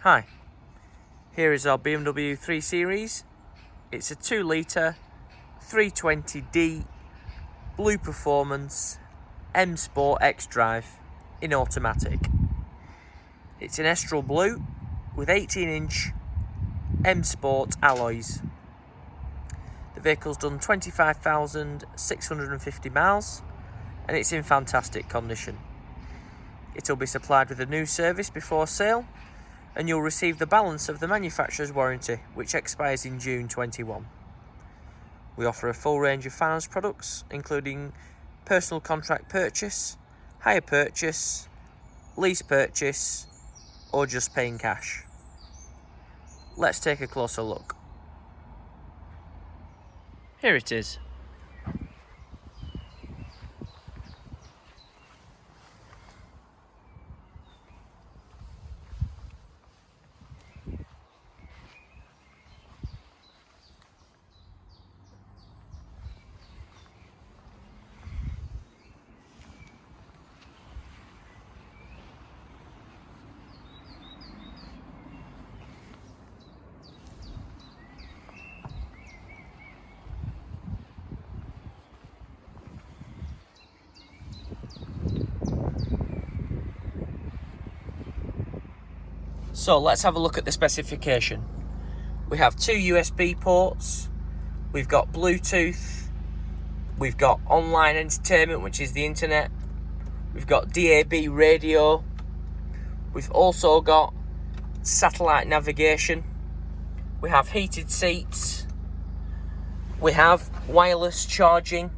Hi, here is our BMW 3 Series. It's a 2 litre 320D BluePerformance M Sport xDrive in automatic. It's an Estoril Blue with 18-inch M Sport alloys. The vehicle's done 25,650 miles and it's in fantastic condition. It'll be supplied with a new service before sale, and you'll receive the balance of the manufacturer's warranty, which expires in June 21. We offer a full range of finance products, including personal contract purchase, hire purchase, lease purchase, or just paying cash. Let's take a closer look. Here it is. So let's have a look at the specification. We have 2 USB ports, we've got Bluetooth, we've got online entertainment, which is the internet, we've got DAB radio, we've also got satellite navigation, we have heated seats, we have wireless charging,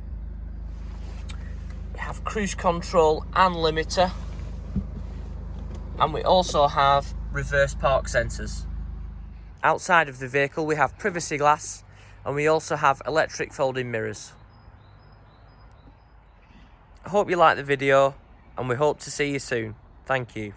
we have cruise control and limiter, and we also have reverse park sensors. Outside of the vehicle we have privacy glass, and we also have electric folding mirrors. I hope you like the video and we hope to see you soon. Thank you.